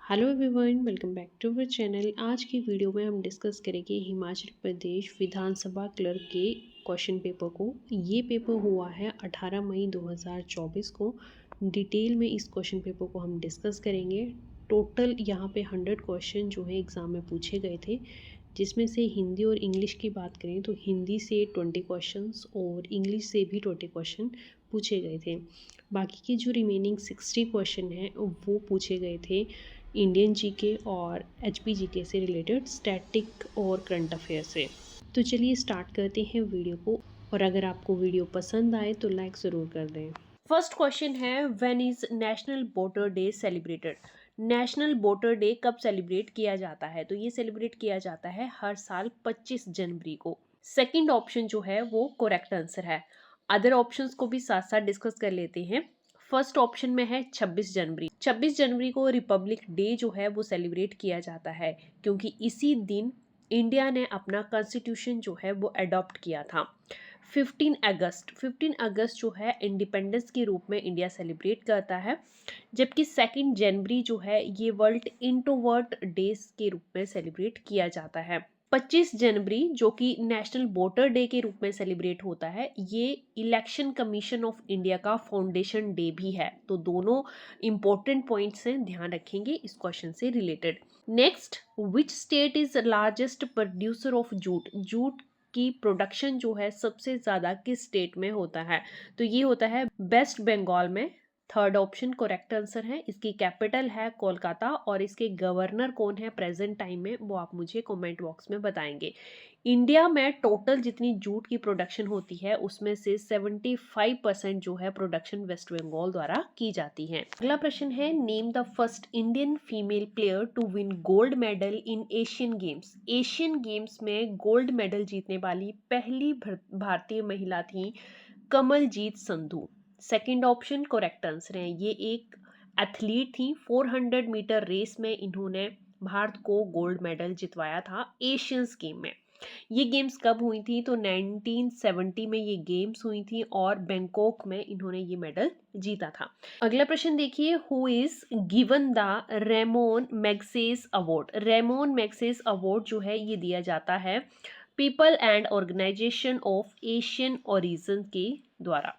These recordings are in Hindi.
Hello everyone, welcome back to our channel. आज की वीडियो में हम डिस्कस करेंगे हिमाचल प्रदेश विधानसभा क्लर्क के क्वेश्चन पेपर को। ये पेपर हुआ है 18 मई 2024 को। डिटेल में इस क्वेश्चन पेपर को हम डिस्कस करेंगे। टोटल यहाँ पे 100 क्वेश्चन जो है एग्ज़ाम में पूछे गए थे, जिसमें से हिंदी और इंग्लिश की बात करें तो हिंदी से 20 क्वेश्चंस और इंग्लिश से भी 20 क्वेश्चन पूछे गए थे। बाकी के जो रिमेनिंग 60 क्वेश्चन हैं वो पूछे गए थे इंडियन जीके और एचपी जीके से रिलेटेड, स्टैटिक और करंट अफेयर से। तो चलिए स्टार्ट करते हैं वीडियो को, और अगर आपको वीडियो पसंद आए तो लाइक ज़रूर कर दें। फर्स्ट क्वेश्चन है, when is national voter day celebrated? National voter day कब सेलिब्रेट किया जाता है? तो ये सेलिब्रेट किया जाता है हर साल 25 जनवरी को। सेकंड ऑप्शन जो है वो करेक्ट आंसर है। अदर ऑप्शंस को भी साथ साथ डिस्कस कर लेते हैं। फर्स्ट ऑप्शन में है 26 जनवरी। 26 जनवरी को रिपब्लिक डे जो है वो सेलिब्रेट किया जाता है, क्योंकि इसी दिन इंडिया ने अपना कॉन्स्टिट्यूशन जो है वो अडॉप्ट किया था। 15 अगस्त जो है इंडिपेंडेंस के रूप में इंडिया सेलिब्रेट करता है, जबकि 2 जनवरी जो है ये वर्ल्ड इंट्रोवर्ट डेज के रूप में सेलिब्रेट किया जाता है। 25 जनवरी जो कि नेशनल वोटर डे के रूप में सेलिब्रेट होता है, ये इलेक्शन कमीशन ऑफ इंडिया का फाउंडेशन डे भी है। तो दोनों इंपॉर्टेंट पॉइंट्स हैं, ध्यान रखेंगे इस क्वेश्चन से related. Next, which state is largest producer of jute? Jute की प्रोडक्शन जो है सबसे ज्यादा किस स्टेट में होता है? तो ये होता है वेस्ट बंगाल में। थर्ड ऑप्शन करेक्ट आंसर है। इसकी कैपिटल है कोलकाता, और इसके गवर्नर कौन है प्रेजेंट टाइम में वो आप मुझे कमेंट बॉक्स में बताएंगे। इंडिया में टोटल जितनी जूट की प्रोडक्शन होती है उसमें से 75% जो है प्रोडक्शन वेस्ट बंगाल द्वारा की जाती है। अगला प्रश्न है, name the first Indian female player to win gold medal in Asian games? Asian games में गोल्ड मेडल जीतने वाली पहली भारतीय महिला थी Kamaljeet Sandhu. Second option correct answer है। ये एक एथलीट थी, 400 मीटर रेस में इन्होंने भारत को गोल्ड मेडल जितवाया था एशियंस गेम में। ये गेम्स कब हुई थी? तो 1970 में ये गेम्स हुई थी, और बैंकॉक में इन्होंने ये मेडल जीता था। अगला प्रश्न देखिए, who is given the Ramon Magsaysay award? Ramon Magsaysay award जो है ये दिया जाता है people and organisation of Asian origin के द्वारा।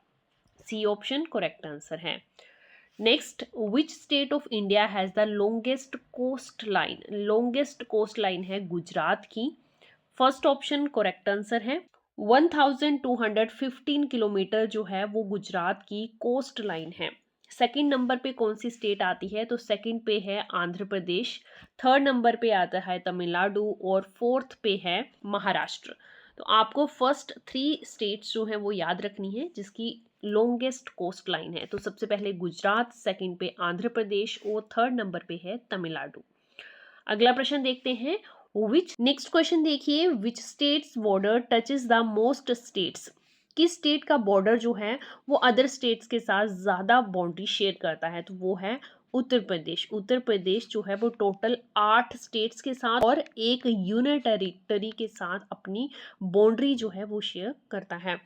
सी ऑप्शन करेक्ट आंसर है। Next, which state of India has the longest coast line? Longest coast line है गुजरात की। फर्स्ट ऑप्शन करेक्ट आंसर है। 1215 किलोमीटर जो है वो गुजरात की कोस्ट लाइन है। सेकंड नंबर पे कौन सी स्टेट आती है? तो सेकंड पे है आंध्र प्रदेश, थर्ड नंबर पे आता है तमिलनाडु, और फोर्थ पे है महाराष्ट्र। तो आपको फर्स्ट 3 स्टेट्स जो है वो याद रखनी है जिसकी लॉन्गेस्ट कोस्ट लाइन है। तो सबसे पहले गुजरात, सेकंड पे आंध्र प्रदेश, और थर्ड नंबर पे है तमिलनाडु। अगला प्रश्न देखते हैं, विच नेक्स्ट क्वेश्चन देखिए, which states border touches the most states? किस स्टेट का बॉर्डर जो है वो अदर स्टेट्स के साथ ज्यादा बाउंड्री शेयर करता है? तो वो है उत्तर प्रदेश। उत्तर प्रदेश जो है वो टोटल 8 स्टेट्स के साथ और एक यूनियन टेरिटरी के साथ अपनी बाउंड्री जो है वो शेयर करता है।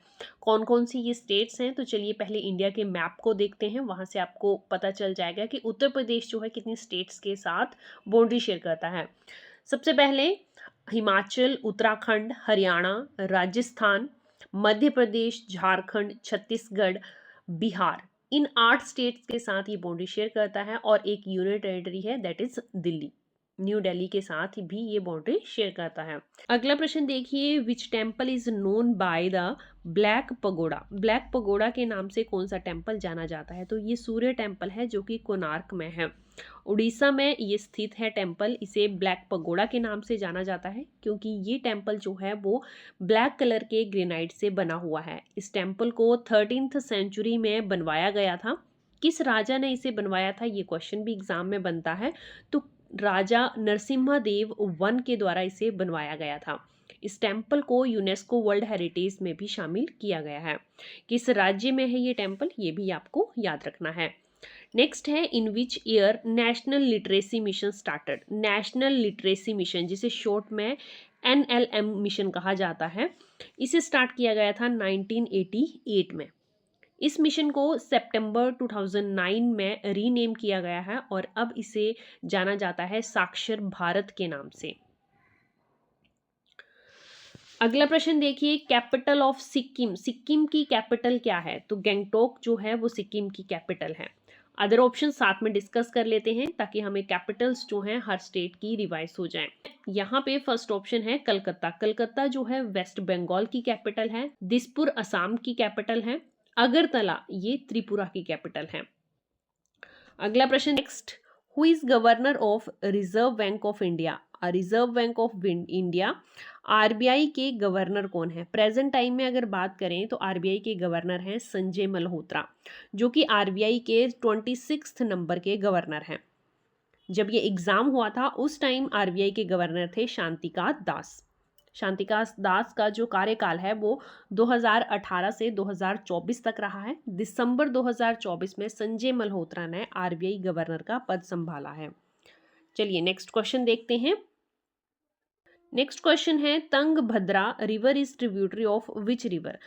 कौन कौन सी ये स्टेट्स हैं? तो चलिए पहले इंडिया के मैप को देखते हैं, वहां से आपको पता चल जाएगा कि उत्तर प्रदेश जो है कितनी स्टेट्स के साथ बाउंड्री शेयर करता है। सबसे पहले हिमाचल, उत्तराखंड, हरियाणा, राजस्थान, मध्य प्रदेश, झारखंड, छत्तीसगढ़, बिहार, इन 8 स्टेट्स के साथ ये बाउंड्री शेयर करता है, और एक यूनियन टेरिटरी है that is Delhi. New Delhi के साथ भी ये बाउंड्री शेयर करता है। अगला प्रश्न देखिए, which temple is known by the black pagoda? Black pagoda के नाम से कौन सा टेम्पल जाना जाता है? तो ये सूर्य टेम्पल है जो कि कोणार्क में है। उड़ीसा में ये स्थित है टेम्पल। इसे ब्लैक पगोडा के नाम से जाना जाता है क्योंकि ये टेम्पल जो है वो ब्लैक कलर के ग्रेनाइट से बना हुआ है। इस टेम्पल को 13th सेंचुरी में बनवाया गया था। किस राजा ने इसे बनवाया था, ये क्वेश्चन भी एग्जाम में बनता है। तो राजा नरसिम्हा-देव वन के द्वारा इसे बनवाया गया था। इस टेम्पल को यूनेस्को वर्ल्ड हेरिटेज में भी शामिल किया गया है। किस राज्य में है ये टेम्पल, ये भी आपको याद रखना है। नेक्स्ट है, in which year national literacy mission started? National literacy mission, जिसे शॉर्ट में NLM मिशन कहा जाता है, इसे स्टार्ट किया गया था 1988 में। इस मिशन को सितंबर 2009 में रीनेम किया गया है और अब इसे जाना जाता है साक्षर भारत के नाम से। अगला प्रश्न देखिए, कैपिटल ऑफ सिक्किम। सिक्किम की कैपिटल क्या है? तो गैंगटोक जो है वो सिक्किम की कैपिटल है। अदर ऑप्शन साथ में डिस्कस कर लेते हैं ताकि हमें कैपिटल्स जो हैं हर स्टेट की रिवाइज हो जाएं। यहाँ पे फर्स्ट ऑप्शन है कलकत्ता। कलकत्ता जो है वेस्ट बंगाल की कैपिटल है। दिसपुर असम की कैपिटल है। अगरतला ये त्रिपुरा की कैपिटल है। अगला प्रश्न next, who is governor of reserve bank of India? Reserve bank of India, RBI के गवर्नर कौन है? प्रेजेंट टाइम में अगर बात करें तो आरबीआई के गवर्नर हैं संजय मल्होत्रा, जो कि आरबीआई के 26 नंबर के गवर्नर हैं। जब ये एग्जाम हुआ था उस टाइम आरबीआई के गवर्नर थे शांतिकांत दास। शांतिकांत दास का जो कार्यकाल है वो 2018 से 2024 तक रहा है। दिसंबर 2024 में संजय मल्होत्रा ने आरबीआई गवर्नर का पद संभाला है। चलिए नेक्स्ट क्वेश्चन देखते हैं। नेक्स्ट क्वेश्चन है, Tungabhadra river is tributary of which river?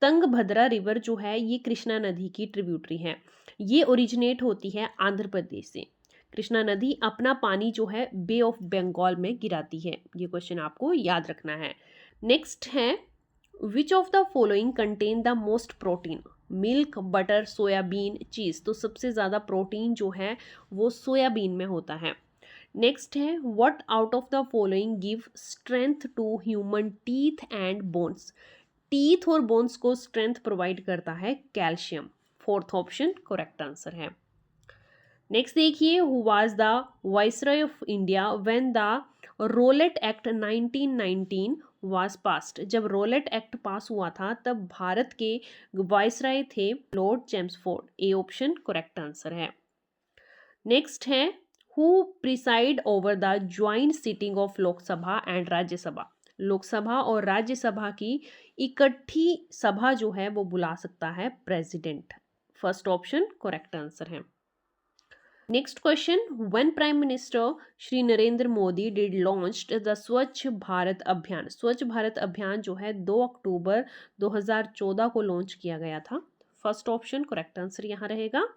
Tungabhadra river जो है ये कृष्णा नदी की ट्रिब्यूटरी है। ये ओरिजिनेट होती है आंध्र प्रदेश से। कृष्णा नदी अपना पानी जो है बे ऑफ बंगाल में गिराती है। ये क्वेश्चन आपको याद रखना है। नेक्स्ट है, विच of the following contain the most protein? Milk, butter, soybean, चीज। तो सबसे ज्यादा प्रोटीन जो है वो सोयाबीन में होता है। नेक्स्ट है, what out of the following give strength to human teeth and bones? Teeth और बोन्स को स्ट्रेंथ प्रोवाइड करता है calcium. Fourth option correct answer है। नेक्स्ट देखिए, who was the viceroy of India when the Rowlatt act 1919 was passed? जब रोलेट एक्ट पास हुआ था तब भारत के वाइसरॉय थे lord Chelmsford. A option correct answer है। नेक्स्ट है, who preside over the joint sitting of Lok Sabha and Rajya Sabha? Lok Sabha और राज्यसभा की इकट्ठी सभा जो है वो बुला सकता है president. First option correct answer है। Next question, when prime minister Shri Narendra Modi did launched the Swachh Bharat अभियान? स्वच्छ भारत अभियान जो है 2 अक्टूबर 2014 को लॉन्च किया गया था। फर्स्ट ऑप्शन करेक्ट आंसर यहाँ रहेगा।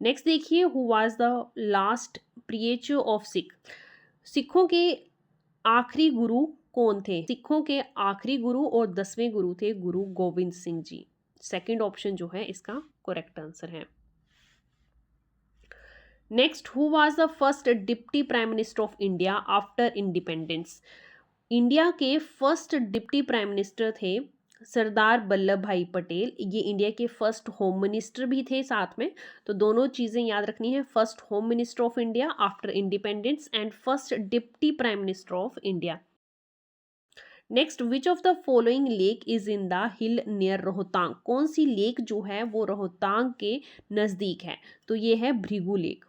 नेक्स्ट देखिए, who was the last preacher of Sikh? सिखों के आखिरी गुरु कौन थे? सिखों के आखिरी गुरु और 10वें गुरु थे गुरु गोविंद सिंह जी। सेकंड ऑप्शन जो है इसका करेक्ट आंसर है। Next, who was the first deputy prime minister of India after independence? India के फर्स्ट डिप्टी प्राइम मिनिस्टर थे सरदार वल्लभ भाई पटेल। ये इंडिया के फर्स्ट होम मिनिस्टर भी थे साथ में। तो दोनों चीजें याद रखनी है, first home minister of India after independence and first deputy prime minister of India. Next, which of the following lake is in the hill near Rohtang? कौन सी लेक जो है वो रोहतांग के नजदीक है? तो ये है भृगु लेक।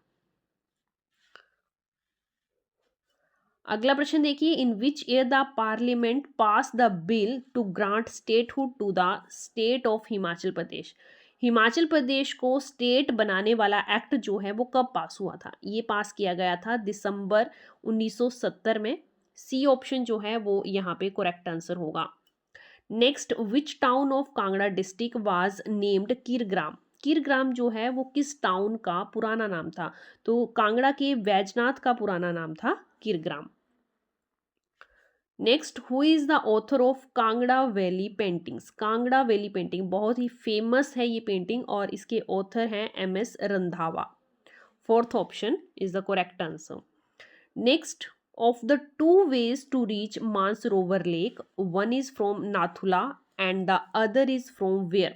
अगला प्रश्न देखिए, in which year the parliament pass the bill to grant statehood to the state of Himachal Pradesh? Himachal Pradesh को स्टेट बनाने वाला एक्ट जो है वो कब पास हुआ था? ये पास किया गया था दिसंबर 1970 में। सी ऑप्शन जो है वो यहाँ पे करेक्ट आंसर होगा। Next, which town of Kangra district was named Kirgram? Kirgram जो है वो किस टाउन का पुराना नाम था? तो कांगड़ा के वैजनाथ का पुराना नाम था Kirgram. Next, who is the author of Kangra valley paintings? Kangra valley painting बहुत ही फेमस है ये पेंटिंग और इसके ऑथर हैं M S. Randhawa. Fourth option is the correct answer. Next, of the two ways to reach Mansarovar Lake, one is from Nathula and the other is from where?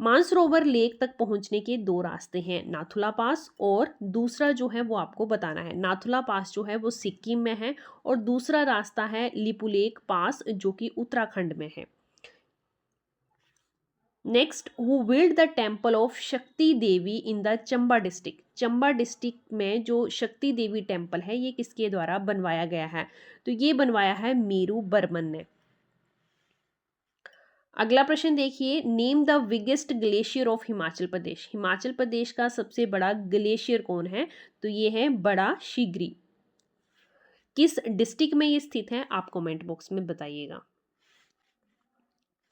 Mansarovar lake तक पहुंचने के दो रास्ते हैं, नाथुला पास और दूसरा जो है वो आपको बताना है। नाथुला पास जो है वो सिक्किम में है और दूसरा रास्ता है लिपुलेक पास जो कि उत्तराखंड में है। Next, who build the temple of Shakti Devi in the Chamba district? Chamba district में जो शक्ति देवी टेम्पल है ये किसके द्वारा बनवाया गया है? तो ये बनवाया है मीरू बर्मन ने। अगला प्रश्न देखिए, name the biggest glacier of Himachal Pradesh? Himachal Pradesh का सबसे बड़ा ग्लेशियर कौन है? तो ये है बड़ा शिगरी। किस डिस्ट्रिक्ट में ये स्थित है आप कमेंट बॉक्स में बताइएगा।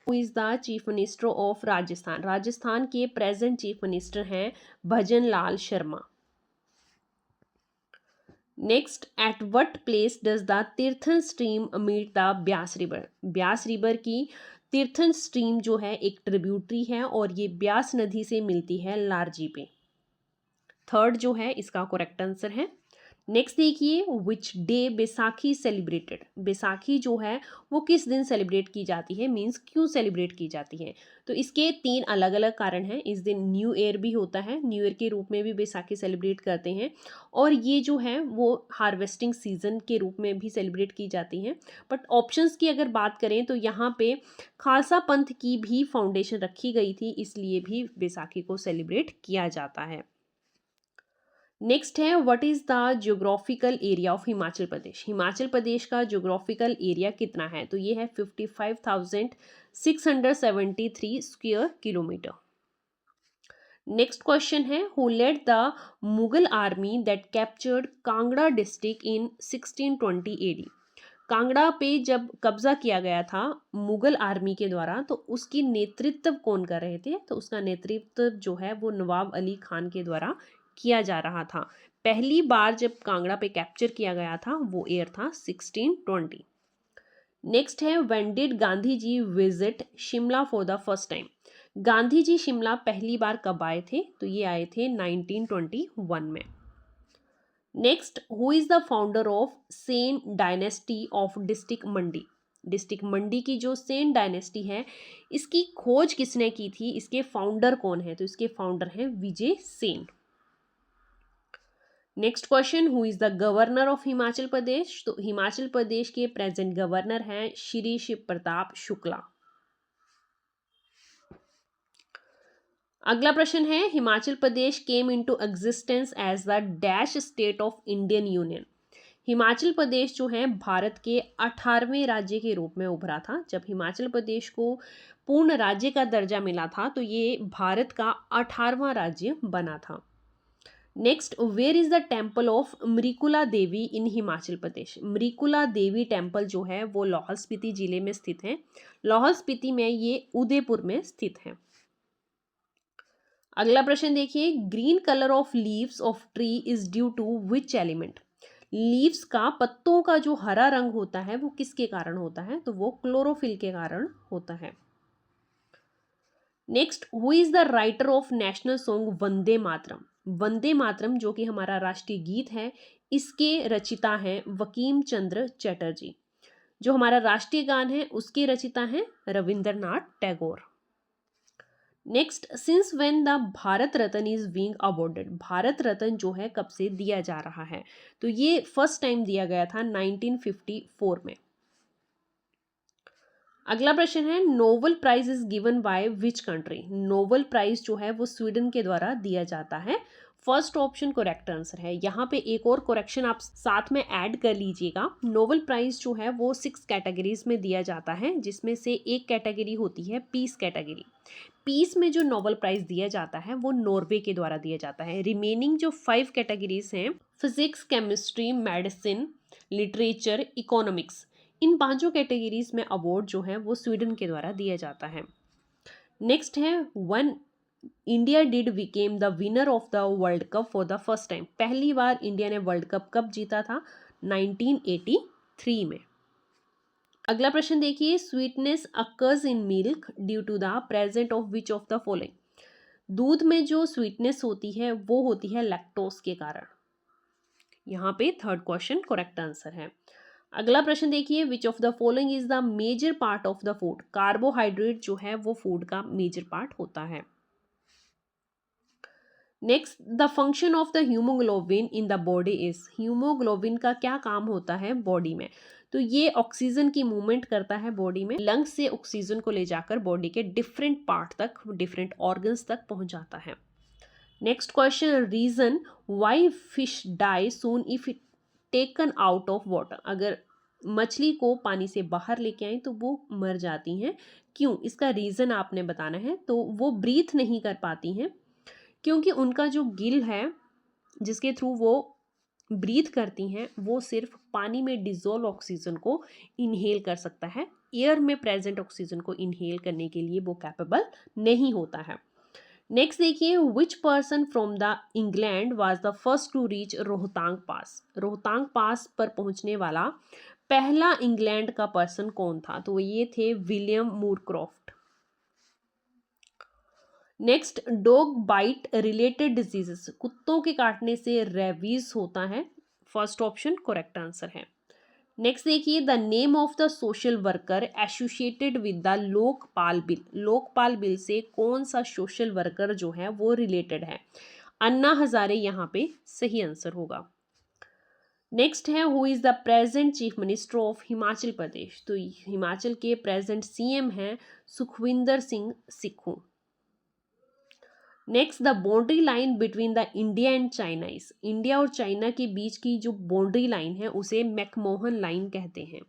Who is the chief minister of Rajasthan? Rajasthan के प्रेजेंट चीफ मिनिस्टर हैं Bhajan Lal Sharma. Next, at what place does the Tirthan stream meet the Beas river? Beas river की तीर्थन स्ट्रीम जो है एक ट्रिब्यूटरी है और ये ब्यास नदी से मिलती है लारजी पे। थर्ड जो है इसका करेक्ट आंसर है। नेक्स्ट देखिए, which day Baisakhi celebrated? Baisakhi जो है वो किस दिन सेलिब्रेट की जाती है, मीन्स क्यों सेलिब्रेट की जाती है? तो इसके 3 अलग अलग कारण हैं। इस दिन न्यू ईयर भी होता है, न्यू ईयर के रूप में भी बैसाखी सेलिब्रेट करते हैं, और ये जो है वो हार्वेस्टिंग सीजन के रूप में भी सेलिब्रेट की जाती हैं। बट ऑप्शंस की अगर बात करें तो यहाँ पे खालसा पंथ की भी फाउंडेशन रखी गई थी, इसलिए भी बैसाखी को सेलिब्रेट किया जाता है। नेक्स्ट है, what is the geographical area of Himachal Pradesh? Himachal Pradesh का जियोग्राफिकल एरिया कितना है? तो ये है 55,673 स्क्वायर किलोमीटर। नेक्स्ट क्वेश्चन है, who led the Mughal army that captured Kangra district इन 1620 AD? कांगड़ा पे जब कब्जा किया गया था मुगल आर्मी के द्वारा, तो उसकी नेतृत्व कौन कर रहे थे? तो उसका नेतृत्व जो है वो नवाब अली खान के द्वारा किया जा रहा था। पहली बार जब कांगड़ा पे कैप्चर किया गया था वो ईयर था 1620। नेक्स्ट है, when did Gandhi ji visit Shimla for the first time? Gandhi ji Shimla पहली बार कब आए थे? तो ये आए थे 1921 में। Next, who is the founder of Sen dynasty of district Mandi? District Mandi की जो सेन डायनेस्टी है इसकी खोज किसने की थी, इसके फाउंडर कौन है? तो इसके फाउंडर हैं Vijay Sen. Next question, who is the governor of Himachal Pradesh? तो हिमाचल प्रदेश के प्रेजेंट गवर्नर हैं श्री शिव प्रताप शुक्ला। अगला प्रश्न है, Himachal Pradesh came into existence as the dash state of Indian union? Himachal Pradesh जो है भारत के 18वें राज्य के रूप में उभरा था। जब हिमाचल प्रदेश को पूर्ण राज्य का दर्जा मिला था तो ये भारत का 18वां राज्य बना था। Next, where is the temple of Mrikula Devi in Himachal Pradesh? Mrikula Devi temple जो है वो लाहौल स्पीति जिले में स्थित है। लाहौल स्पीति में ये उदयपुर में स्थित है। अगला प्रश्न देखिए, green colour of leaves of tree is due to which element? Leaves का, पत्तों का जो हरा रंग होता है वो किसके कारण होता है? तो वो क्लोरोफिल के कारण होता है। Next, who is the writer of national song Vande Mataram? Vande Mataram जो कि हमारा राष्ट्रीय गीत है इसके रचिता हैं बंकिम चंद्र चटर्जी। जो हमारा राष्ट्रीय गान है उसके रचिता हैं Rabindranath Tagore. Next, since when the Bharat Ratna is being awarded? Bharat Ratna जो है कब से दिया जा रहा है? तो ये फर्स्ट टाइम दिया गया था 1954 में। अगला प्रश्न है, Nobel prize is given by which country? Nobel prize जो है वो स्वीडन के द्वारा दिया जाता है। फर्स्ट ऑप्शन करेक्ट आंसर है। यहाँ पे एक और करेक्शन आप साथ में ऐड कर लीजिएगा। नोबेल प्राइज जो है वो 6 कैटेगरीज में दिया जाता है, जिसमें से एक कैटेगरी होती है पीस कैटेगरी। पीस में जो नोबेल प्राइज दिया जाता है वो नॉर्वे के द्वारा दिया जाता है। रिमेनिंग जो 5 कैटेगरीज हैं, physics, chemistry, medicine, literature, economics, इन 5 कैटेगरीज में अवार्ड जो है वो स्वीडन के द्वारा दिया जाता है। नेक्स्ट है, when India did become the winner of the world cup for the first time? पहली बार इंडिया ने वर्ल्ड कप कब जीता था? 1983 में। अगला प्रश्न देखिए, sweetness occurs in milk due to the present of which of the following? दूध में जो स्वीटनेस होती है वो होती है लैक्टोज के कारण। यहाँ पे थर्ड क्वेश्चन करेक्ट आंसर है। अगला प्रश्न देखिए, which of the following is the major part of the food? Carbohydrate जो है वो फूड का मेजर पार्ट होता है। Next, the function of the haemoglobin in the body is? Haemoglobin का क्या काम होता है बॉडी में? तो ये ऑक्सीजन की मूवमेंट करता है बॉडी में, लंग्स से ऑक्सीजन को ले जाकर बॉडी के डिफरेंट पार्ट तक, डिफरेंट ऑर्गन्स तक पहुंचाता है। Next question, reason why fish die soon if it taken out of water? अगर मछली को पानी से बाहर लेके आए तो वो मर जाती हैं, क्यों? इसका रीजन आपने बताना है। तो वो ब्रीथ नहीं कर पाती हैं क्योंकि उनका जो गिल है जिसके थ्रू वो ब्रीथ करती हैं वो सिर्फ पानी में डिजोल्व ऑक्सीजन को इनहेल कर सकता है, एयर में प्रेजेंट ऑक्सीजन को इनहेल करने के लिए वो कैपेबल नहीं होता है। नेक्स्ट देखिए, which person from the England was the first to reach Rohtang pass. Rohtang pass पर पहुंचने वाला पहला इंग्लैंड का पर्सन कौन था, तो ये थे William Moorcroft. Next, dog bite related diseases, कुत्तों के काटने से रेबीज होता है, फर्स्ट ऑप्शन करेक्ट आंसर है। नेक्स्ट देखिए, the name of the social worker associated with the Lokpal bill. Lokpal bill से कौन सा सोशल वर्कर जो है वो रिलेटेड है, अन्ना हजारे यहाँ पे सही आंसर होगा। नेक्स्ट है, who is the present chief minister of Himachal Pradesh. तो हिमाचल के प्रेजेंट सीएम हैं Sukhvinder Singh Sukhu. Next, the boundary line between the India and China is. India और चाइना के बीच की जो बाउंड्री लाइन है उसे मैकमोहन लाइन कहते हैं।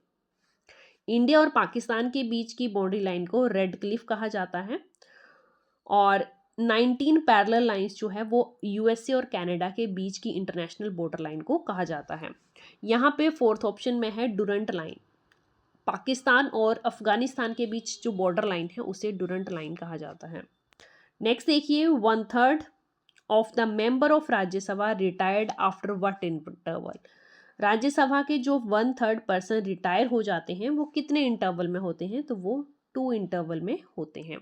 इंडिया और पाकिस्तान के बीच की बाउंड्री लाइन को रेड क्लिफ कहा जाता है। और 19 पैरेलल लाइंस जो है वो यूएसए और कनाडा के बीच की इंटरनेशनल बॉर्डर लाइन को कहा जाता है। यहाँ पे फोर्थ ऑप्शन में है डुरंट लाइन। पाकिस्तान और अफगानिस्तान के बीच जो बॉर्डर लाइन है उसे डुरंट लाइन कहा जाता है। नेक्स्ट देखिए, 1/3 of the member of Rajya Sabha retired after what interval. Rajya Sabha के जो 1/3 पर्सन रिटायर हो जाते हैं वो कितने इंटरवल में होते हैं, तो वो 2 इंटरवल में होते हैं।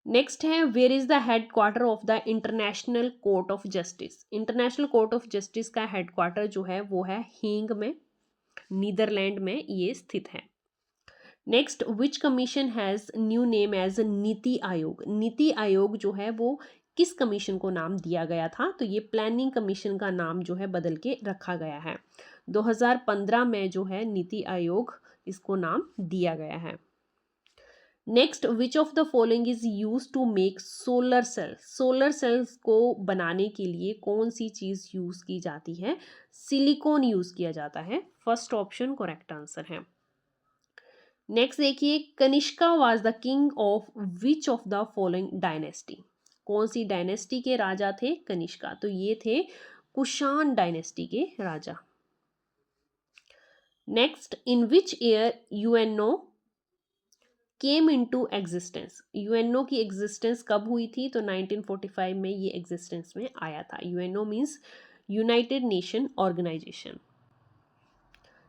नेक्स्ट है, where is the headquarter of the international court of justice. International court of justice का हेडक्वार्टर जो है वो है हेग में, नीदरलैंड में ये स्थित है। Next, which commission has new name as NITI Aayog. NITI Aayog जो है वो किस कमीशन को नाम दिया गया था, तो ये प्लानिंग कमीशन का नाम जो है बदल के रखा गया है। 2015 में जो है नीति आयोग इसको नाम दिया गया है। Next, which of the following is use to make solar cells. Solar cells को बनाने के लिए कौन सी चीज यूज की जाती है, सिलिकॉन यूज किया जाता है, फर्स्ट ऑप्शन करेक्ट आंसर है। नेक्स्ट देखिए, Kanishka was the king of which of the following dynasty. कौन सी डायनेस्टी के राजा थे कनिष्का, तो ये थे कुषाण डायनेस्टी के राजा। Next, in which year UNO came into existence. UNO की एग्जिस्टेंस कब हुई थी, तो 1945 में ये एग्जिस्टेंस में आया था। UNO means united nation organisation.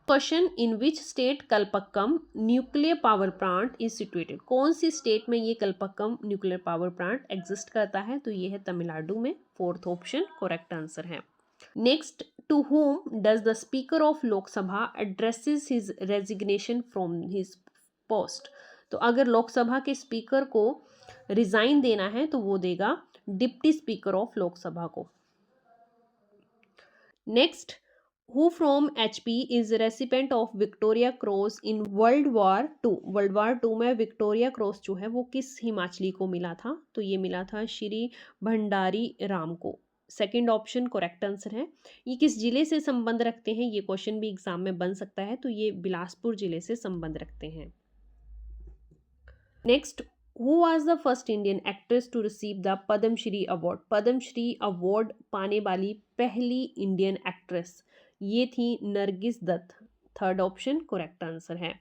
Question, in which state Kalpakkam nuclear power plant is situated. कौन सी स्टेट में ये Kalpakkam nuclear power plant exist करता है, तो ये है तमिलनाडु में, फोर्थ ऑप्शन करेक्ट आंसर है। Next, to whom does the speaker of Lok Sabha addresses his resignation from his post. तो अगर लोकसभा के स्पीकर को रिजाइन देना है तो वो देगा डिप्टी स्पीकर ऑफ लोकसभा को। Next, who from HP is recipient of Victoria cross in world war two. World war 2 में विक्टोरिया क्रॉस जो है वो किस हिमाचली को मिला था, तो ये मिला था श्री भंडारी राम को, सेकंड ऑप्शन करेक्ट आंसर है। ये किस जिले से संबंध रखते हैं, ये क्वेश्चन भी एग्जाम में बन सकता है, तो ये बिलासपुर जिले से संबंध रखते हैं। Next, who was the first Indian actress to receive the Padmashri award. Padmashri award पाने वाली पहली इंडियन एक्ट्रेस ये थी Nargis Dutt, third option correct answer है।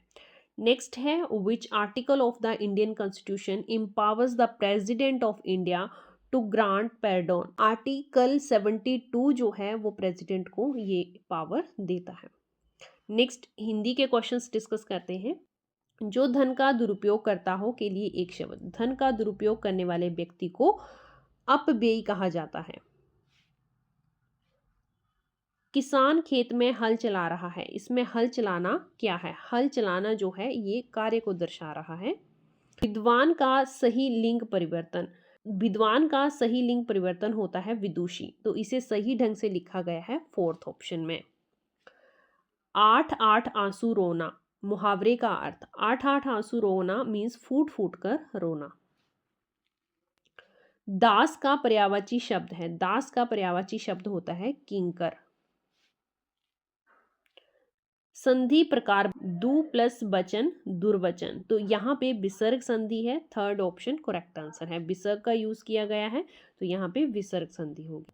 नेक्स्ट है, which article of the Indian constitution empowers the president of India to grant pardon. Article 72 जो है वो प्रेसिडेंट को ये पावर देता है। नेक्स्ट, हिंदी के क्वेश्चंस डिस्कस करते हैं। जो धन का दुरुपयोग करता हो के लिए एक शब्द। धन का दुरुपयोग करने वाले व्यक्ति को अपव्ययी कहा जाता है। किसान खेत में हल चला रहा है, इसमें हल चलाना क्या है, हल चलाना जो है ये कार्य को दर्शा रहा है। विद्वान का सही लिंग परिवर्तन। विद्वान का सही लिंग परिवर्तन होता है विदुषी, तो इसे सही ढंग से लिखा गया है फोर्थ ऑप्शन में। 8-8 आंसू रोना, मुहावरे का अर्थ 8-8 आंसू रोना मीन्स फूट फूट कर रोना। दास का पर्यायवाची शब्द है, दास का पर्यायवाची शब्द होता है किंकर। संधि प्रकार दु प्लस वचन दुर्वचन, तो यहाँ पे विसर्ग संधि है, थर्ड ऑप्शन करेक्ट आंसर है। विसर्ग का यूज किया गया है तो यहाँ पे विसर्ग संधि होगी।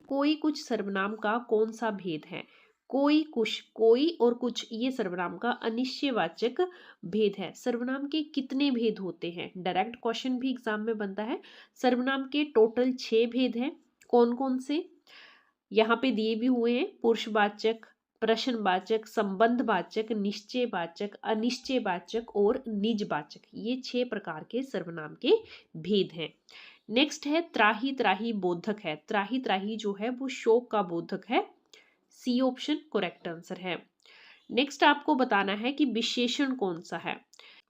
कोई कुछ सर्वनाम का कौन सा भेद है? कोई कुछ, कोई और कुछ ये सर्वनाम का अनिश्चयवाचक भेद है। सर्वनाम के कितने भेद होते हैं? डायरेक्ट क्वेश्चन भी एग्जाम में बनता है। सर्वनाम के टोटल 6 भेद हैं। कौन कौन से? यहाँ पे दिए भी हुए हैं। पुरुषवाचक, प्रश्नवाचक, संबंधवाचक, निश्चयवाचक, अनिश्चयवाचक और निजवाचक। ये 6 प्रकार के सर्वनाम के भेद हैं। नेक्स्ट है त्राही त्राही बोधक है। त्राही त्राही जो है वो शोक का बोधक है। सी ऑप्शन करेक्ट आंसर है। नेक्स्ट आपको बताना है कि विशेषण कौन सा है।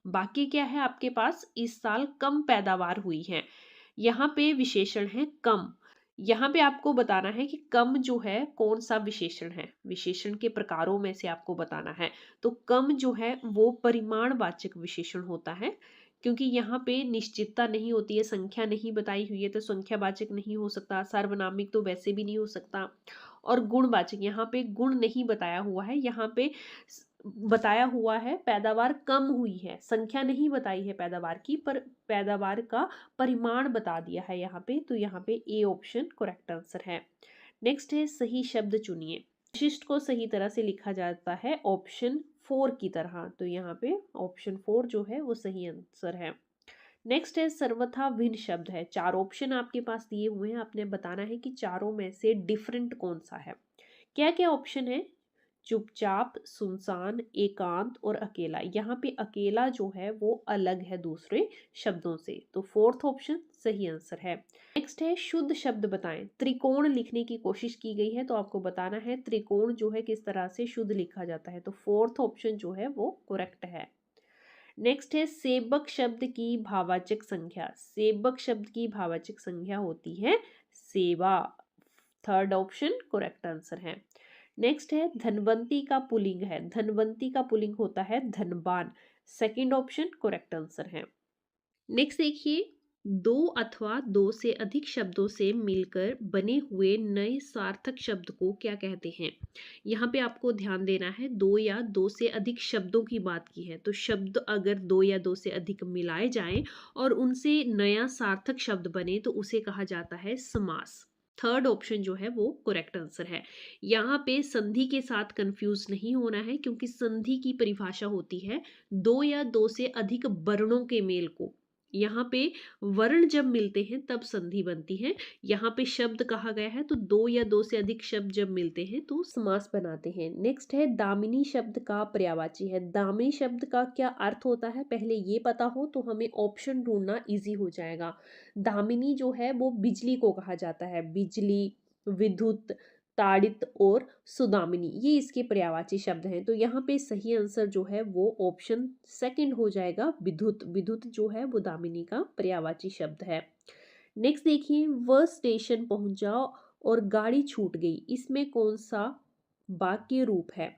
बाकी क्या है आपके पास? इस साल कम पैदावार हुई है। यहाँ पे विशेषण है कम। यहाँ पे आपको बताना है कि कम जो है कौन सा विशेषण है। विशेषण के प्रकारों में से आपको बताना है। तो कम जो है वो परिमाणवाचक विशेषण होता है, क्योंकि यहाँ पे निश्चितता नहीं होती है, संख्या नहीं बताई हुई है, तो संख्यावाचक नहीं हो सकता। सार्वनामिक तो वैसे भी नहीं हो सकता। और गुणवाचक, यहाँ पे गुण नहीं बताया हुआ है, यहाँ पे बताया हुआ है पैदावार कम हुई है, संख्या नहीं बताई है पैदावार की, पर पैदावार का परिमाण बता दिया है यहाँ पे। तो यहाँ पे ए ऑप्शन करेक्ट आंसर है। नेक्स्ट है सही शब्द चुनिए। विशिष्ट को सही तरह से लिखा जाता है ऑप्शन 4 की तरह। तो यहाँ पे ऑप्शन 4 जो है वो सही आंसर है। नेक्स्ट है सर्वथा भिन्न शब्द है। 4 ऑप्शन आपके पास दिए हुए हैं, आपने बताना है कि चारों में से डिफरेंट कौन सा है। क्या क्या ऑप्शन है? चुपचाप, सुनसान, एकांत और अकेला। यहाँ पे अकेला जो है वो अलग है दूसरे शब्दों से, तो 4th ऑप्शन सही आंसर है। नेक्स्ट है शुद्ध शब्द बताएं। त्रिकोण लिखने की कोशिश की गई है, तो आपको बताना है त्रिकोण जो है किस तरह से शुद्ध लिखा जाता है। तो 4th ऑप्शन जो है वो करेक्ट है। नेक्स्ट है सेवक शब्द की भावाचक संख्या। सेवक शब्द की भावाचक संख्या होती है सेवा। 3rd ऑप्शन करेक्ट आंसर है। नेक्स्ट है धनवंती का पुल्लिंग है। धनवंती का पुल्लिंग होता है धनवान। 2nd ऑप्शन करेक्ट आंसर है। नेक्स्ट देखिए, दो अथवा दो से अधिक शब्दों से मिलकर बने हुए नए सार्थक शब्द को क्या कहते हैं? यहाँ पे आपको ध्यान देना है, दो या दो से अधिक शब्दों की बात की है। तो शब्द अगर दो या दो से अधिक मिलाए जाएं और उनसे नया सार्थक शब्द बने तो उसे कहा जाता है समास। 3rd ऑप्शन जो है वो करेक्ट आंसर है। यहाँ पे संधि के साथ कंफ्यूज नहीं होना है, क्योंकि संधि की परिभाषा होती है दो या दो से अधिक वर्णों के मेल को। यहाँ पे वर्ण जब मिलते हैं तब संधि बनती है। यहाँ पे शब्द कहा गया है, तो दो या दो से अधिक शब्द जब मिलते हैं तो समास बनाते हैं। नेक्स्ट है दामिनी शब्द का पर्यायवाची है। दामिनी शब्द का क्या अर्थ होता है, पहले ये पता हो तो हमें ऑप्शन ढूंढना इजी हो जाएगा। दामिनी जो है वो बिजली को कहा जाता है। बिजली, विद्युत, ताड़ित और सुदामिनी, ये इसके पर्यायवाची शब्द हैं। तो यहाँ पे सही आंसर जो है वो ऑप्शन 2nd हो जाएगा, विद्युत। विद्युत जो है वो दामिनी का पर्यायवाची शब्द है। नेक्स्ट देखिए, वह स्टेशन पहुंचा और गाड़ी छूट गई। इसमें कौन सा वाक्य रूप है?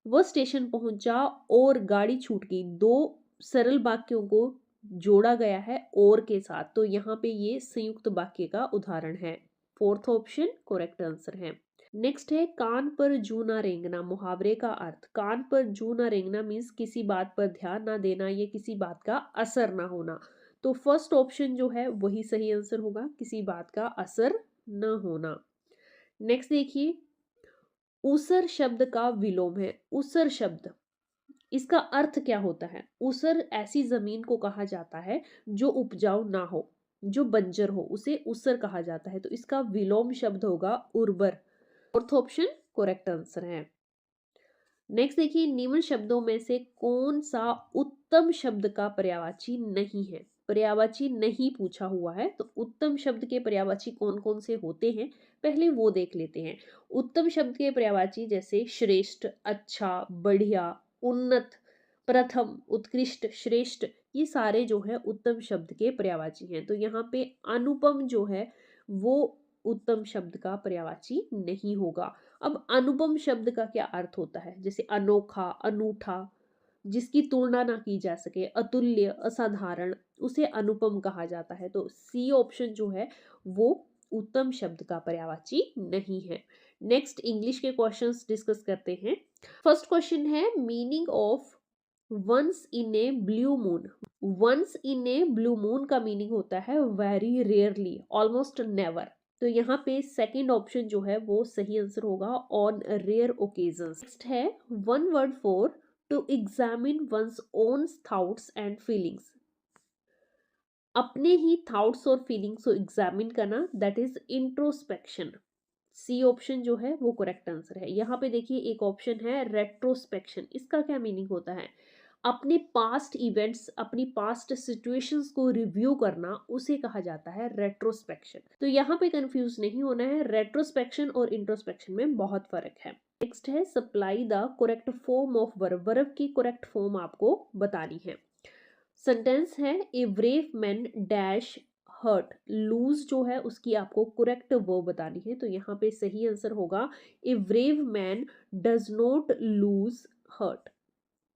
वह स्टेशन पहुंचा और गाड़ी छूट गई, दो सरल वाक्यों को जोड़ा गया है और के साथ, तो यहाँ पे ये संयुक्त वाक्य का उदाहरण है। 4th ऑप्शन करेक्ट आंसर है। नेक्स्ट है कान पर जू ना रेंगना। मुहावरे का अर्थ। कान पर जू ना रेंगना मीन्स किसी बात पर ध्यान ना देना या किसी बात का असर ना होना। तो 1st ऑप्शन जो है वही सही आंसर होगा, किसी बात का असर न होना। नेक्स्ट देखिए, ऊसर शब्द का विलोम है। ऊसर शब्द, इसका अर्थ क्या होता है? ऊसर ऐसी जमीन को कहा जाता है जो उपजाऊ ना हो, जो बंजर हो, उसे ऊसर कहा जाता है। तो इसका विलोम शब्द होगा उर्वर। 4th ऑप्शन करेक्ट आंसर है। नेक्स्ट देखिए, निम्न शब्दों में से कौन सा उत्तम शब्द का पर्यायवाची नहीं है? पर्यायवाची नहीं पूछा हुआ है, तो उत्तम शब्द के पर्यायवाची कौन कौन से होते हैं पहले वो देख लेते हैं। उत्तम शब्द के पर्यायवाची जैसे श्रेष्ठ, अच्छा, बढ़िया, उन्नत, प्रथम, उत्कृष्ट, श्रेष्ठ, ये सारे जो है उत्तम शब्द के पर्यायवाची हैं। तो यहाँ पे अनुपम जो है वो उत्तम शब्द का पर्यायवाची नहीं होगा। अब अनुपम शब्द का क्या अर्थ होता है? जैसे अनोखा, अनूठा, जिसकी तुलना ना की जा सके, अतुल्य, असाधारण, उसे अनुपम कहा जाता है। तो सी ऑप्शन जो है वो उत्तम शब्द का पर्यायवाची नहीं है। नेक्स्ट इंग्लिश के क्वेश्चंस डिस्कस करते हैं। फर्स्ट क्वेश्चन है meaning of once in a blue moon. Once in a blue moon का मीनिंग होता है वेरी रेयरली, ऑलमोस्ट नेवर। तो यहाँ पे सेकंड ऑप्शन जो है वो सही आंसर होगा, ऑन रेयर ओकेजन्स। नेक्स्ट है one word for to examine one's own thoughts and feelings. अपने ही थॉट्स और फीलिंग्स को एग्जामिन करना, that is introspection. C option जो है वो करेक्ट आंसर है। यहाँ पे देखिए एक ऑप्शन है रेट्रोस्पेक्शन। इसका क्या मीनिंग होता है? अपने पास्ट इवेंट्स, अपनी पास्ट सिचुएशंस को रिव्यू करना, उसे कहा जाता है रेट्रोस्पेक्शन। तो यहाँ पे कंफ्यूज नहीं होना है, रेट्रोस्पेक्शन और इंट्रोस्पेक्शन में बहुत फर्क है। नेक्स्ट है supply the correct form of verb. Verb की करेक्ट फॉर्म आपको बतानी है। सेंटेंस है a brave man dash heart. Lose जो है उसकी आपको करेक्ट वर्ब बतानी है। तो यहाँ पे सही आंसर होगा a brave man does not lose heart.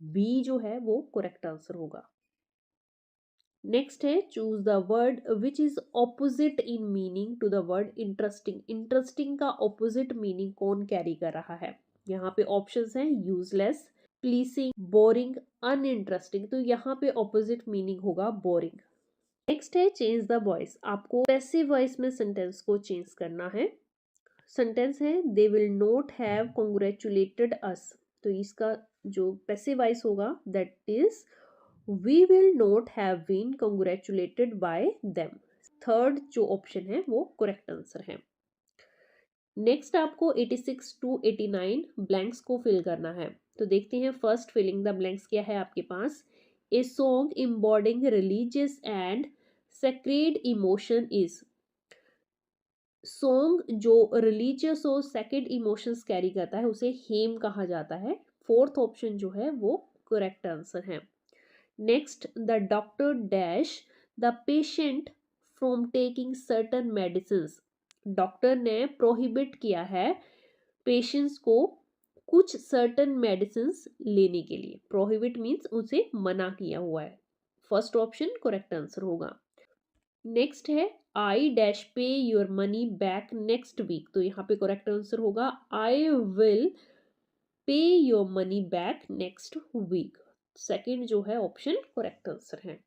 B जो है वो करेक्ट आंसर होगा। नेक्स्ट है choose the word which is opposite in meaning to the word interesting. Interesting का ऑपोजिट मीनिंग कौन कैरी कर रहा है? यहाँ पे ऑप्शंस हैं यूजलेस, प्लीजिंग, बोरिंग, अनइंटरेस्टिंग। तो यहाँ पे ऑपोजिट मीनिंग होगा बोरिंग। नेक्स्ट है चेंज द वॉइस। आपको पैसिव वॉइस में सेंटेंस को चेंज करना है। सेंटेंस है they will not have congratulated us. तो इसका जो पैसिव वॉइस होगा that is we will not have been congratulated by them. Third जो ऑप्शन है वो करेक्ट आंसर है। नेक्स्ट आपको 86 टू 89 ब्लैंक्स को फिल करना है। तो देखते हैं फर्स्ट फिलिंग द ब्लैंक्स क्या है आपके पास। A song embodying religious and sacred emotion is. Song जो रिलीजियस और सेक्रेड इमोशंस कैरी करता है उसे हेम कहा जाता है। फोर्थ ऑप्शन जो है वो करेक्ट आंसर है। Next the doctor dash the patient from taking certain medicines. Doctor ने प्रोहिबिट किया है पेशेंट्स को कुछ सर्टन मेडिसिन्स लेने के लिए। प्रोहिबिट मीन्स उसे मना किया हुआ है। फर्स्ट ऑप्शन करेक्ट आंसर होगा। नेक्स्ट है I dash pay your money back next week. तो यहाँ पे करेक्ट आंसर होगा I will pay your money back next week. Second जो है ऑप्शन करेक्ट आंसर है।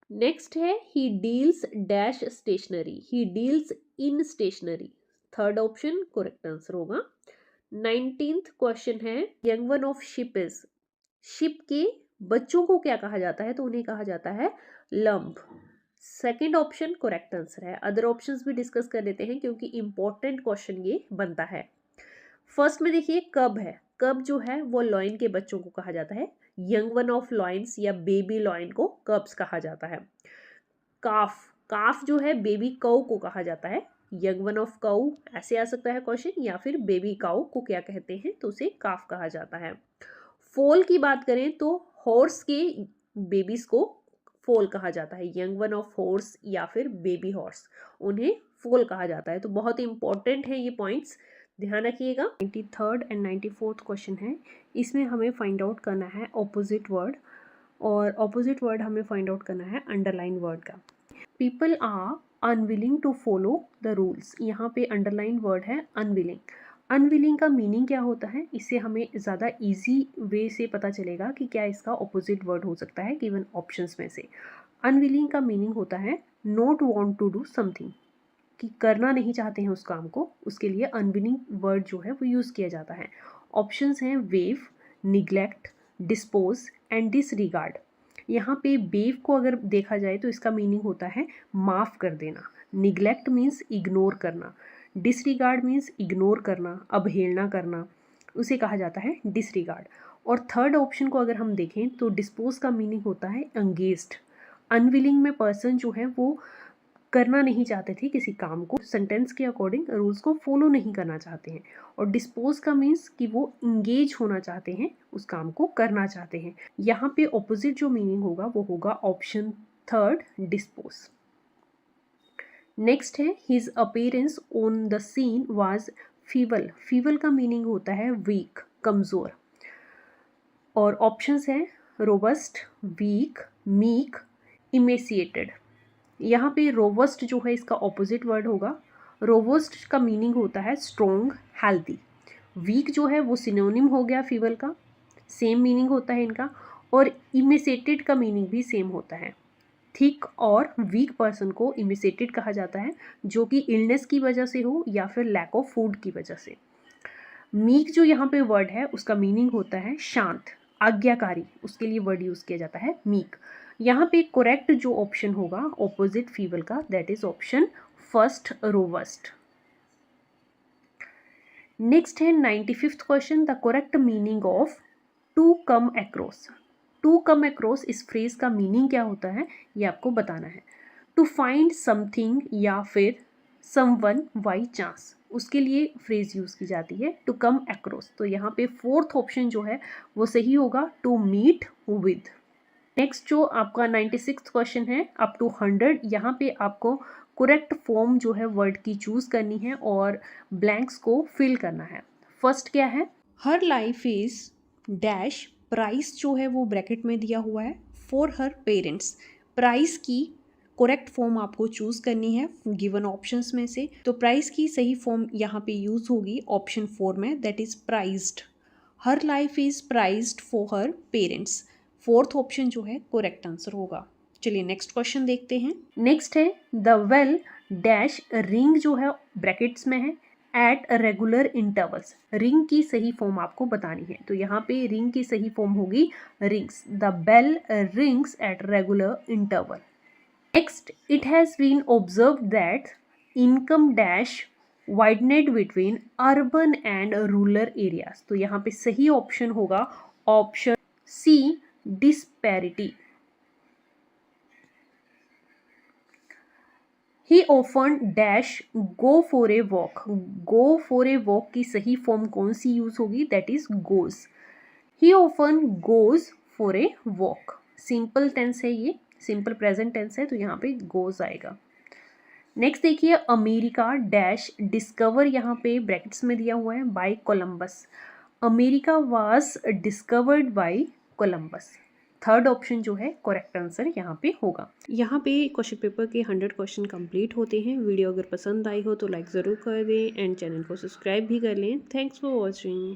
नेक्स्ट है he deals dash stationery. He deals in stationery. Third option correct answer होगा। 19th क्वेश्चन है young one of sheep is. Sheep के बच्चों को क्या कहा जाता है? तो उन्हें कहा जाता है lump. Second option correct answer है। अदर ऑप्शंस भी डिस्कस कर लेते हैं क्योंकि इंपॉर्टेंट क्वेश्चन ये बनता है। फर्स्ट में देखिए कब है। कब जो है वो लॉइन के बच्चों को कहा जाता है। यंग वन ऑफ लॉइन्स या बेबी लॉइन को कब्स कहा जाता है। काफ, काफ जो है बेबी काउ को कहा जाता है। यंग वन ऑफ काउ ऐसे आ सकता है क्वेश्चन, या फिर बेबी काउ को क्या कहते हैं? तो उसे काफ कहा जाता है। फोल की बात करें तो हॉर्स के बेबीज को फोल कहा जाता है। यंग वन ऑफ हॉर्स या फिर बेबी हॉर्स, उन्हें फोल कहा जाता है। तो बहुत इंपॉर्टेंट है ये पॉइंट्स, ध्यान रखिएगा। 93rd एंड 94th क्वेश्चन है। इसमें हमें फाइंड आउट करना है ऑपोजिट वर्ड, और ऑपोजिट वर्ड हमें फाइंड आउट करना है अंडरलाइन वर्ड का। People are unwilling to follow the rules. यहाँ पे अंडरलाइन वर्ड है अनविलिंग। अनविलिंग का मीनिंग क्या होता है? इससे हमें ज़्यादा इजी वे से पता चलेगा कि क्या इसका ऑपोजिट वर्ड हो सकता है गिवन ऑप्शंस में से। अनविलिंग का मीनिंग होता है not want to do something, कि करना नहीं चाहते हैं उस काम को, उसके लिए अनविलिंग वर्ड जो है वो यूज़ किया जाता है। ऑप्शंस हैं wave, neglect, dispose and disregard. यहाँ पे बेव को अगर देखा जाए तो इसका मीनिंग होता है माफ़ कर देना। निग्लेक्ट मीन्स इग्नोर करना। डिसरिगार्ड मीन्स इग्नोर करना, अवहेलना करना, उसे कहा जाता है डिसरिगार्ड। और थर्ड ऑप्शन को अगर हम देखें तो डिस्पोज का मीनिंग होता है एंगेज्ड। अनविलिंग में पर्सन जो है वो करना नहीं चाहते थे किसी काम को, सेंटेंस के अकॉर्डिंग रूल्स को फॉलो नहीं करना चाहते हैं। और डिस्पोज का मीन्स कि वो इंगेज होना चाहते हैं, उस काम को करना चाहते हैं। यहाँ पे ऑपोजिट जो मीनिंग होगा वो होगा ऑप्शन थर्ड, डिस्पोज। नेक्स्ट है his appearance on the scene was feeble. Feeble का मीनिंग होता है वीक, कमज़ोर। और ऑप्शंस हैं रोबस्ट, वीक, मीक, इमेसिएटेड। यहाँ पे रोबस्ट जो है इसका ऑपोजिट वर्ड होगा। रोबस्ट का मीनिंग होता है स्ट्रॉन्ग, हेल्दी। वीक जो है वो सिनोनिम हो गया फीवल का, सेम मीनिंग होता है इनका। और इमेसिएटेड का मीनिंग भी सेम होता है। थिक और वीक पर्सन को इमिसेटेड कहा जाता है, जो कि इलनेस की वजह से हो या फिर लैक ऑफ फूड की वजह से। मीक जो यहाँ पे वर्ड है उसका मीनिंग होता है शांत, आज्ञाकारी, उसके लिए वर्ड यूज किया जाता है मीक। यहाँ पे करेक्ट जो ऑप्शन होगा ऑपोजिट फीबल का, that is option first, robust. Next है 95th question, the correct meaning of to come across. To come across इस फ्रेज का मीनिंग क्या होता है ये आपको बताना है। टू फाइंड समथिंग या फिर समवन बाई चांस, उसके लिए फ्रेज यूज की जाती है टू कम अक्रॉस। तो यहाँ पे फोर्थ ऑप्शन जो है वो सही होगा, टू मीट विद। नेक्स्ट जो आपका 96th क्वेश्चन है अप टू 100, यहाँ पे आपको करेक्ट फॉर्म जो है वर्ड की चूज करनी है और ब्लैंक्स को फिल करना है। फर्स्ट क्या है, हर लाइफ इज डैश, प्राइस जो है वो ब्रैकेट में दिया हुआ है, फॉर हर पेरेंट्स। प्राइस की करेक्ट फॉर्म आपको चूज करनी है गिवन ऑप्शंस में से। तो प्राइस की सही फॉर्म यहाँ पे यूज होगी ऑप्शन 4 में, that is prized. Her life is prized for her parents, fourth option जो है करेक्ट आंसर होगा। चलिए नेक्स्ट क्वेश्चन देखते हैं। नेक्स्ट है द वेल डैश, रिंग जो है ब्रैकेट्स में है, एट रेगुलर इंटरवल्स। रिंग की सही फॉर्म आपको बतानी है, तो यहाँ पे रिंग की सही फॉर्म होगी rings. The bell rings at regular interval. Next, it has been observed that income dash widened between urban and rural areas. तो यहाँ पे सही ऑप्शन होगा option C, disparity. He often dash go for a walk. Go for a walk की सही फॉर्म कौन सी यूज होगी, that is goes. He often goes for a walk. Simple tense है ये, सिंपल प्रेजेंट टेंस है, तो यहाँ पे goes आएगा। नेक्स्ट देखिए, अमेरिका डैश डिस्कवर, यहाँ पे ब्रैकेट्स में दिया हुआ है by Columbus. America was discovered by Columbus. Third option जो है करेक्ट आंसर यहाँ पे होगा। यहाँ पे क्वेश्चन पेपर के 100 क्वेश्चन कंप्लीट होते हैं। वीडियो अगर पसंद आई हो तो लाइक ज़रूर कर दें एंड चैनल को सब्सक्राइब भी कर लें। Thanks for watching.